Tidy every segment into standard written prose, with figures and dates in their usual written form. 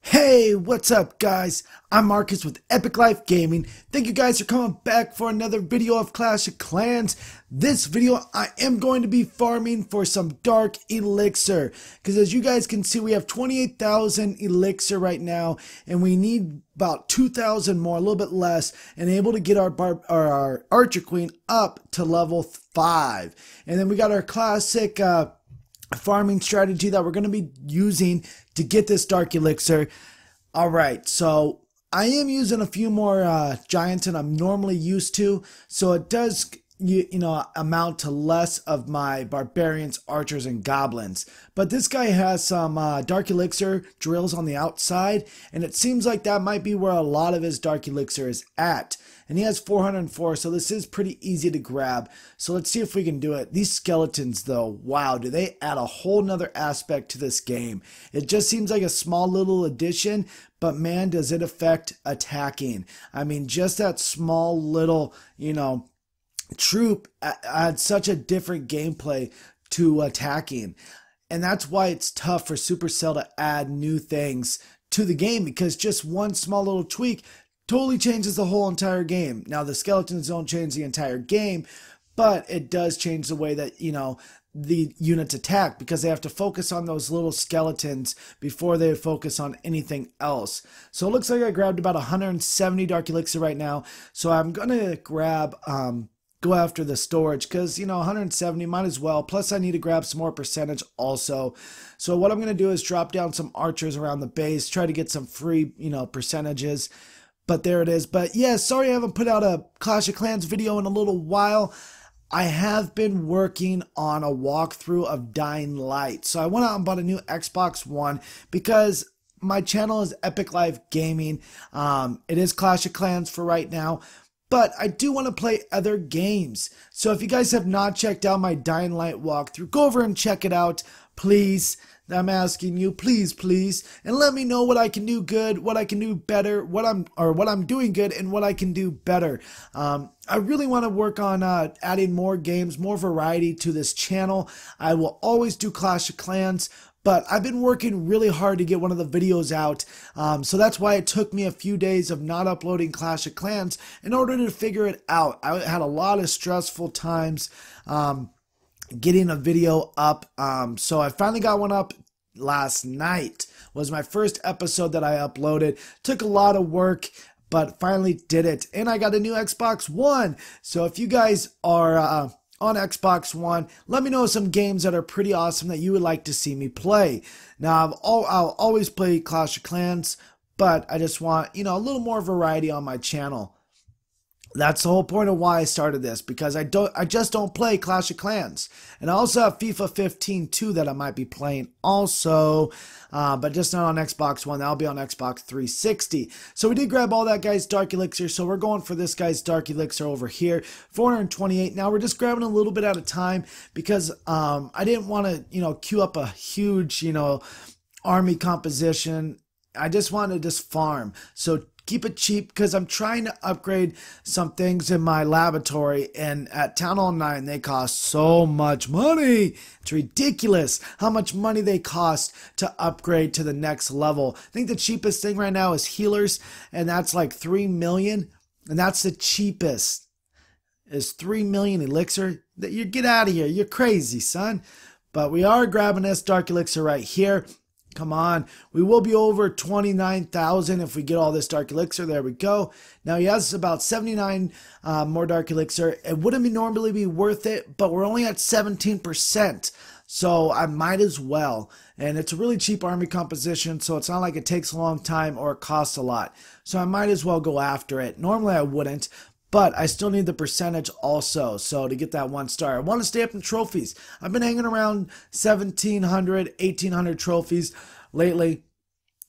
Hey, what's up guys? I'm Marcus with Epic Life Gaming. Thank you guys for coming back for another video of Clash of Clans. This video I am going to be farming for some dark elixir, because as you guys can see we have 28,000 elixir right now and we need about 2,000 more, a little bit less, and able to get our Archer Queen up to level 5. And then we got our classic farming strategy that we're going to be using to get this dark elixir. Alright, so I am using a few more giants than I'm normally used to, so it does amount to less of my barbarians, archers, and goblins. But this guy has some dark elixir drills on the outside, and it seems like that might be where a lot of his dark elixir is at. And he has 404, so this is pretty easy to grab. So let's see if we can do it. These skeletons though, wow, do they add a whole nother aspect to this game. It just seems like a small little addition, but man, does it affect attacking. I mean, just that small little, troop adds such a different gameplay to attacking. And that's why it's tough for Supercell to add new things to the game, because just one small little tweak totally changes the whole entire game. Now the skeletons don't change the entire game, but it does change the way that the units attack, because they have to focus on those little skeletons before they focus on anything else. So it looks like I grabbed about 170 dark elixir right now, so I'm gonna grab go after the storage, because 170 might as well, plus I need to grab some more percentage also. So what I'm gonna do is drop down some archers around the base, try to get some free percentages. But there it is. But yeah, sorry I haven't put out a Clash of Clans video in a little while. I have been working on a walkthrough of Dying Light. So I went out and bought a new Xbox One because my channel is Epic Life Gaming. It is Clash of Clans for right now, but I do want to play other games. So if you guys have not checked out my Dying Light walkthrough, go over and check it out, please. I'm asking you, please, and let me know what I can do good, what I can do better, what I'm doing good, and what I can do better. I really want to work on adding more games, more variety to this channel. I will always do Clash of Clans, but I've been working really hard to get one of the videos out, so that's why it took me a few days of not uploading Clash of Clans in order to figure it out. I had a lot of stressful times getting a video up, so I finally got one up last night. Was my first episode that I uploaded. Took a lot of work, but finally did it, and I got a new Xbox One. So if you guys are on Xbox One, let me know some games that are pretty awesome that you would like to see me play. Now I'll always play Clash of Clans, but I just want a little more variety on my channel. That's the whole point of why I started this, because I just don't play Clash of Clans. And I also have FIFA 15 too that I might be playing also, but just not on Xbox One. That'll be on Xbox 360. So we did grab all that guy's dark elixir, so we're going for this guy's dark elixir over here, 428. Now we're just grabbing a little bit at a time, because I didn't want to queue up a huge army composition. I just wanted to just farm. So keep it cheap, because I'm trying to upgrade some things in my laboratory, and at Town Hall 9 they cost so much money. It's ridiculous how much money they cost to upgrade to the next level. I think the cheapest thing right now is healers, and that's like 3 million, and that's the cheapest, is 3 million elixir. You get out of here, you're crazy, son. But we are grabbing this dark elixir right here. Come on, we will be over 29,000 if we get all this dark elixir. There we go. Now he has about 79 more dark elixir. It wouldn't normally be worth it, but we're only at 17%, so I might as well. And it's a really cheap army composition, so it's not like it takes a long time or it costs a lot. So I might as well go after it. Normally I wouldn't, but I still need the percentage also, so to get that 1 star. I want to stay up in trophies. I've been hanging around 1,700, 1,800 trophies lately,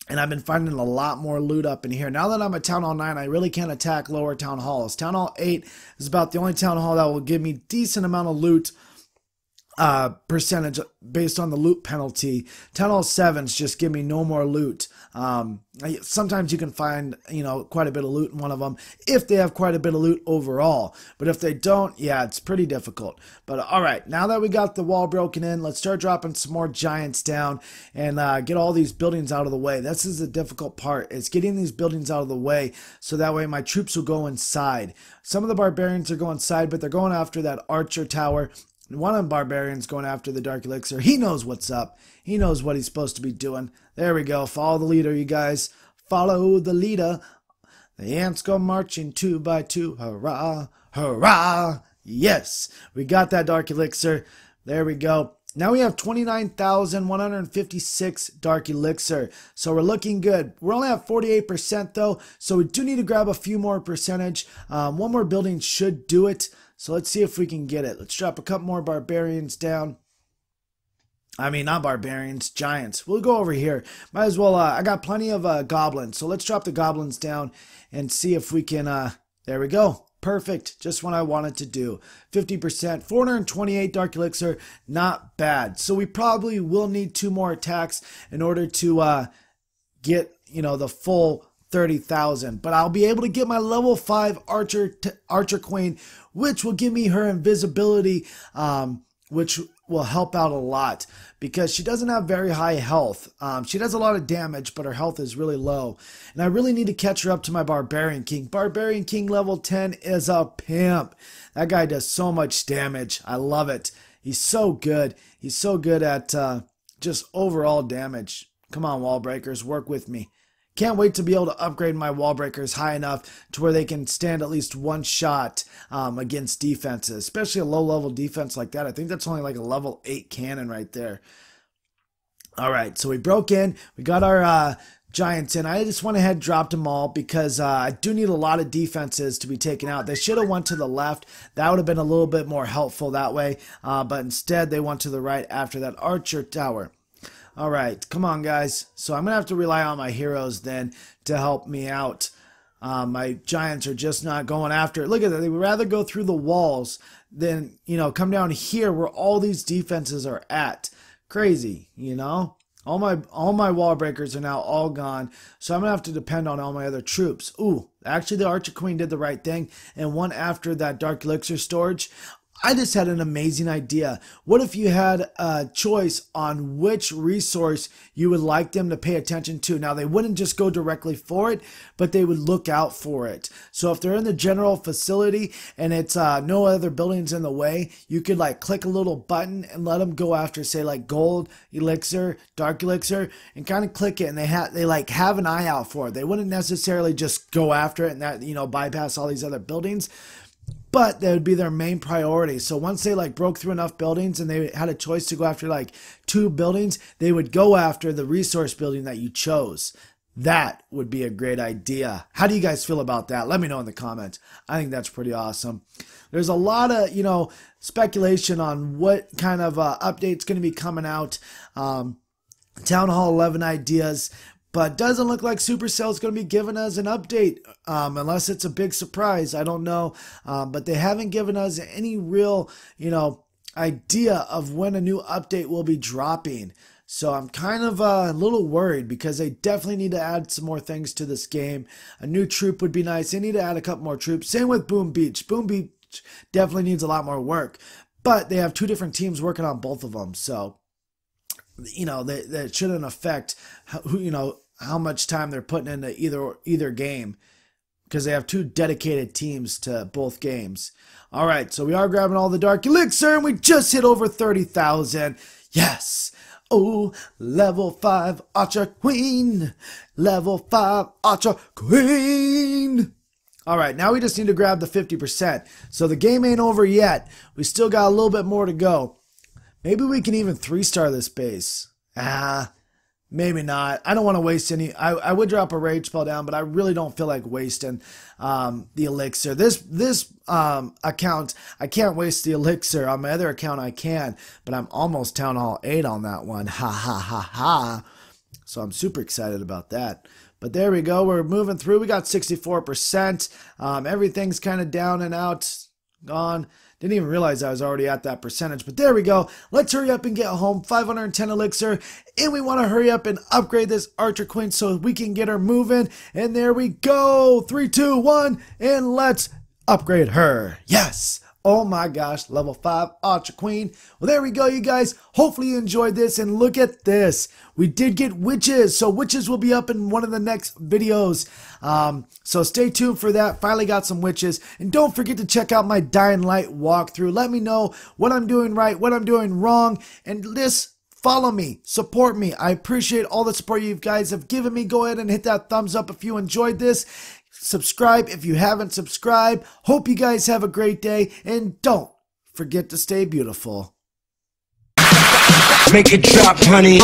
and I've been finding a lot more loot up in here. Now that I'm at Town Hall 9, I really can't attack lower town halls. Town Hall 8 is about the only town hall that will give me decent amount of loot percentage based on the loot penalty. Town Hall 7s just give me no more loot. Sometimes you can find, quite a bit of loot in one of them if they have quite a bit of loot overall. But if they don't, yeah, it's pretty difficult. But all right, now that we got the wall broken in, let's start dropping some more giants down and get all these buildings out of the way. This is the difficult part. It's getting these buildings out of the way so that way my troops will go inside. Some of the barbarians are going inside, but they're going after that archer tower. One of the barbarians going after the dark elixir. He knows what's up. He knows what he's supposed to be doing. There we go. Follow the leader, you guys. Follow the leader. The ants go marching 2 by 2. Hurrah! Hurrah! Yes! We got that dark elixir. There we go. Now we have 29,156 dark elixir. So we're looking good. We're only at 48% though. So we do need to grab a few more percentage. One more building should do it. So let's see if we can get it. Let's drop a couple more barbarians down. I mean, not barbarians, giants. We'll go over here. Might as well, I got plenty of goblins. So let's drop the goblins down and see if we can, there we go. Perfect. Just what I wanted to do. 50%, 428 dark elixir. Not bad. So we probably will need 2 more attacks in order to get, the full 30,000, but I'll be able to get my level 5 Archer Queen, which will give me her invisibility, which will help out a lot because she doesn't have very high health. She does a lot of damage, but her health is really low, and I really need to catch her up to my Barbarian King. Barbarian King level 10 is a pimp. That guy does so much damage. I love it. He's so good. He's so good at just overall damage. Come on, wall breakers, work with me. Can't wait to be able to upgrade my wall breakers high enough to where they can stand at least one shot against defenses, especially a low-level defense like that. I think that's only like a level 8 cannon right there. All right, so we broke in. We got our giants in. I just went ahead and dropped them all because I do need a lot of defenses to be taken out. They should have went to the left. That would have been a little bit more helpful that way, but instead they went to the right after that archer tower. All right, come on, guys. So I'm going to have to rely on my heroes then to help me out. My giants are just not going after it. Look at that. They would rather go through the walls than, come down here where all these defenses are at. Crazy, All my wall breakers are now all gone, so I'm going to have to depend on all my other troops. Ooh, actually the Archer Queen did the right thing and went after that Dark Elixir storage. I just had an amazing idea. What if you had a choice on which resource you would like them to pay attention to? Now, they wouldn't just go directly for it, but they would look out for it. So if they're in the general facility and it's no other buildings in the way, you could like click a little button and let them go after, say, like gold, elixir, dark elixir, and kind of click it, and they like have an eye out for it. They wouldn't necessarily just go after it and that, bypass all these other buildings. But that would be their main priority. So once they like broke through enough buildings and they had a choice to go after like 2 buildings, they would go after the resource building that you chose. That would be a great idea. How do you guys feel about that? Let me know in the comments. I think that's pretty awesome. There's a lot of, speculation on what kind of update's going to be coming out. Town Hall 11 ideas. But doesn't look like Supercell is going to be giving us an update unless it's a big surprise. I don't know. But they haven't given us any real, idea of when a new update will be dropping. So I'm kind of a little worried because they definitely need to add some more things to this game. A new troop would be nice. They need to add a couple more troops. Same with Boom Beach. Boom Beach definitely needs a lot more work. But they have 2 different teams working on both of them. So, that shouldn't affect, how much time they're putting into either game, because they have 2 dedicated teams to both games. All right, so we are grabbing all the dark elixir, and we just hit over 30,000. Yes. Oh, level 5 Archer Queen. Level 5 Archer Queen. All right, now we just need to grab the 50%. So the game ain't over yet. We still got a little bit more to go. Maybe we can even 3-star this base. Maybe not. I don't want to waste any. I would drop a rage spell down, but I really don't feel like wasting the elixir. This account, I can't waste the elixir. On my other account, I can, but I'm almost Town Hall 8 on that one. Ha ha ha ha. So I'm super excited about that. But there we go. We're moving through. We got 64%. Everything's kind of down and out. gone. Didn't even realize I was already at that percentage, but there we go. Let's hurry up and get home. 510 elixir, and we want to hurry up and upgrade this Archer Queen so we can get her moving. And there we go. 3, 2, 1, and let's upgrade her. Yes. Oh my gosh, level 5 Archer Queen. Well, there we go, you guys. Hopefully you enjoyed this, and look at this. We did get witches, so witches will be up in one of the next videos. So stay tuned for that. Finally got some witches. And don't forget to check out my Dying Light walkthrough. Let me know what I'm doing right, what I'm doing wrong, and just follow me, support me. I appreciate all the support you guys have given me. Go ahead and hit that thumbs up if you enjoyed this. Subscribe if you haven't subscribed. Hope you guys have a great day, and don't forget to stay beautiful. Make it drop, honey.